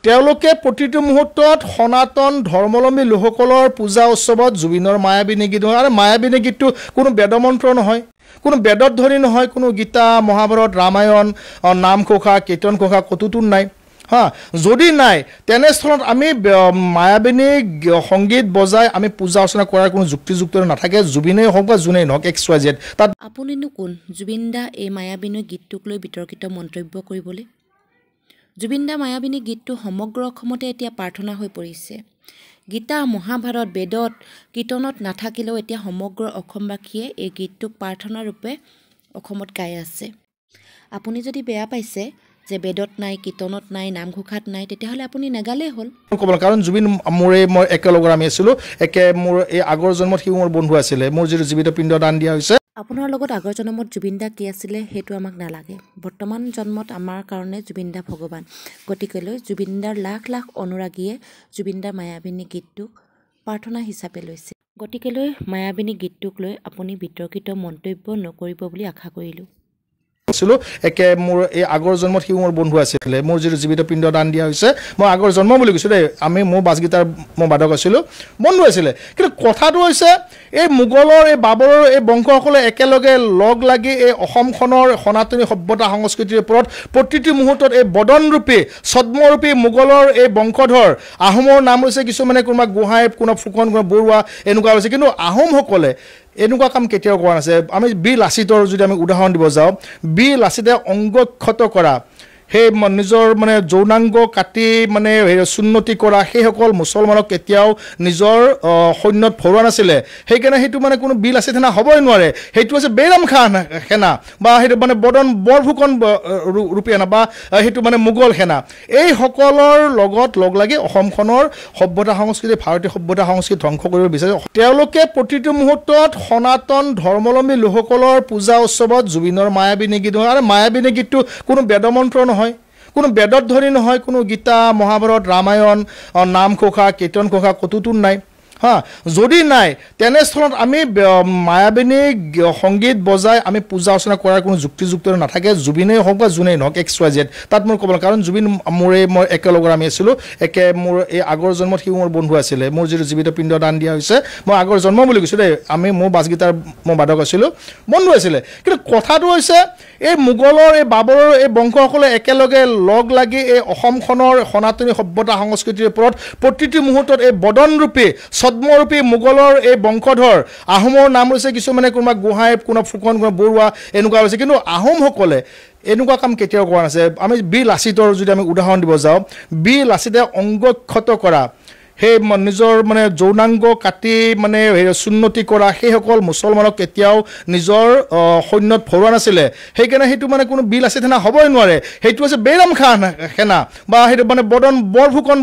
তেওঁলোকে প্ৰতিটো মুহূৰ্তত সনাতন ধৰ্মাৱলম্বী লোকসকলৰ পূজা উৎসৱত জুবিনৰ মায়াবিনী গীত হয়। আৰু মায়াবিনী গীতটো কোনো বেদমন্ত্ৰ নহয়, কোনো বেদত ধ্বনি নহয়, কোনো গীতা মহাভাৰত ৰামায়ণ নামঘোষা কীৰ্তন ঘোষা ক'তোতো নাই হা। যদি নাই তেনেস্থলত আমি মায়াবিনী সংগীত বজাই আমি পূজা অৰ্চনা কৰাৰ কোনো যুক্তিযুক্ত নাথাকে, জুবিনেই হওক বা যোনেই নহওক XYZ। তাত আপুনিনো কোন জুবিন দা এই মায়াবিনী গীতটোক লৈ বিতৰ্কিত মন্তব্য কৰিবলৈ? জুবিন দা মায়াবিনী গীতটো সমগ্ৰ অসমতে এতিয়া প্ৰাৰ্থনা হৈ পৰিছে। গীতা মহাভাৰত বেদত কীৰ্তনত নাথাকিলেও এতিয়া সমগ্ৰ অসমবাসীয়ে এই গীতটোক প্ৰাৰ্থনা ৰূপে অসমত গাই আছে। আপুনি যদি বেয়া পাইছে যে বেদত নাই, কীৰ্তনত নাই, নামঘোষাত নাই, তেতিয়াহ'লে আপুনি নেগালেই হ'ল। কাৰণ জুবিন মই একেলগৰ আমি আছিলোঁ, মোৰ এই আগৰ জন্মত সিও মোৰ বন্ধু আছিলে, মোৰ যিটো জীৱিত পিণ্ড দান দিয়া হৈছে। আপোনাৰ লগত আগৰ জন্মত জুবিন দা কি আছিলে সেইটো আমাক নালাগে। বৰ্তমান জন্মত আমাৰ কাৰণে জুবিন দা ভগৱান। গতিকেলৈ জুবিন দাৰ লাখ লাখ অনুৰাগীয়ে জুবিন দাৰ মায়াবিনী গীতটোক প্ৰাৰ্থনা হিচাপে লৈছে। গতিকেলৈ মায়াবিনী গীতটোক লৈ আপুনি বিতৰ্কিত মন্তব্য নকৰিব বুলি আশা কৰিলোঁ। মোৰ এই আগৰ জন্মত সিও মোৰ বন্ধু আছিলে, মোৰ যিটো জীৱিত পিণ্ড দান দিয়া হৈছে। মই আগৰ জন্ম বুলি কৈছোঁ দেই, মোৰ বাছগীটাৰ মই বাদক আছিলোঁ, বন্ধু আছিলে। কিন্তু কথাটো হৈছে এই মোগলৰ এই বাবৰৰ এই বংশসকলে একেলগে লগ লাগি এই অসমখনৰ সনাতনী সভ্যতা সংস্কৃতিৰ ওপৰত প্ৰতিটো মুহূৰ্তত এই বদনৰূপী ছদ্মৰূপী মোগলৰ এই বংশধৰ আহোমৰ নাম লৈছে, কিছুমানে কোনোবা গোহাঁই, কোনোবা ফুকন, কোনোবা বৰুৱা এনেকুৱা হৈছে। কিন্তু আহোমসকলে এনেকুৱা কাম কেতিয়াও কৰা নাছিল। আমি বীৰ লাচিতৰ যদি আমি উদাহৰণ দিব যাওঁ, বীৰ লাচিতে অংগক্ষত কৰা, সেই নিজৰ যৌনাংগ কাটি চুন্নতি কৰা সেইসকল মুছলমানক কেতিয়াও নিজৰ সৈন্যত ভৰোৱা নাছিলে। সেইকাৰণে সেইটো কোনো বীৰ লাচিত সেনা হ'বই নোৱাৰে। সেইটো হৈছে বেইৰাম খান সেনা বা সেইটো বৰফুকন ৰূপী সেনা বা সেইটো মোগল সেনা। এইসকলৰ লগত লগ লাগি অসমখনৰ সভ্যতা সংস্কৃতি, ভাৰতীয় সভ্যতা সংস্কৃতি ধ্বংস কৰিব বিচাৰে। তেওঁলোকে প্ৰতিটো মুহূৰ্তত সনাতন ধৰ্মাৱলম্বী লোকসকলৰ পূজা উৎসৱত জুবিনৰ মায়াবিনী গীত হয়। আৰু মায়াবিনী গীতটো কোনো বেদমন্ত্ৰ নহয়, কোনো বেদত ধ্বনি নহয়, কোনো গীতা মহাভাৰত ৰামায়ণ নামঘোষা কীৰ্তন ঘোষা ক'তোতো নাই হা। যদি নাই তেনেস্থলত আমি মায়াবিনী সংগীত বজাই আমি পূজা অৰ্চনা কৰাৰ কোনো যুক্তিযুক্ত নাথাকে, জুবিনেই হওক বা যোনেই নহওক XYZ। তাত মোৰ কাৰণ জুবিন মই একেলগৰ আমি আছিলোঁ, মোৰ এই আগৰ জন্মত সিও মোৰ বন্ধু আছিলে, মোৰ যিটো জীৱিত পিণ্ড দান দিয়া হৈছে। মই আগৰ জন্ম বুলি কৈছোঁ দেই, মোৰ বাছগীটাৰ মই বাদক আছিলোঁ, বন্ধু আছিলে। কিন্তু কথাটো হৈছে এই মোগলৰ এই বাবৰৰ এই বংশসকলে একেলগে লগ লাগি এই অসমখনৰ সনাতনী সভ্যতা সংস্কৃতিৰ ওপৰত প্ৰতিটো মুহূৰ্তত এই বদনৰূপী ছদ্মৰূপী মোগলৰ এই বংশধৰ আহোমৰ নাম লৈছে, কিছুমানে কোনোবা গোহাঁই, কোনোবা ফুকন, কোনোবা বৰুৱা এনেকুৱা হৈছে। কিন্তু আহোমসকলে এনেকুৱা কাম কেতিয়াও কৰা নাছিল। আমি বীৰ লাচিতৰ যদি আমি উদাহৰণ দিব যাওঁ, বীৰ লাচিতে অংগক্ষত কৰা, সেই নিজৰ যৌনাংগ কাটি চুন্নতি কৰা সেইসকল মুছলমানক কেতিয়াও নিজৰ সৈন্যত ভৰোৱা নাছিলে। সেইকাৰণে সেইটো কোনো বীৰ লাচিত সেনা হ'বই নোৱাৰে। সেইটো হৈছে বেইৰাম খান সেনা বা সেইটো বৰফুকন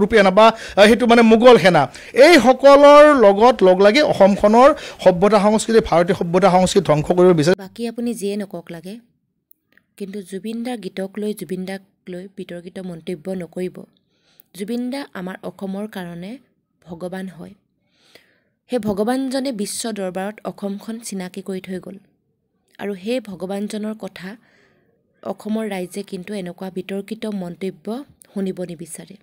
ৰূপী সেনা বা সেইটো মোগল সেনা। এইসকলৰ লগত লগ লাগি অসমখনৰ সভ্যতা সংস্কৃতি, ভাৰতীয় সভ্যতা সংস্কৃতি ধ্বংস কৰিব বিচাৰে। বাকী আপুনি যিয়ে নকওক লাগে, কিন্তু জুবিন দাৰ গীতক লৈ, জুবিন দাক লৈ বিতৰ্কিত মন্তব্য নকৰিব। জুবিন দা আমাৰ অসমৰ কাৰণে ভগৱান হয়। সেই ভগৱানজনে বিশ্ব দৰবাৰত অসমখন চিনাকি কৰি থৈ গ'ল। আৰু সেই ভগৱানজনৰ কথা অসমৰ ৰাইজে কিন্তু এনেকুৱা বিতৰ্কিত মন্তব্য শুনিব নিবিচাৰে।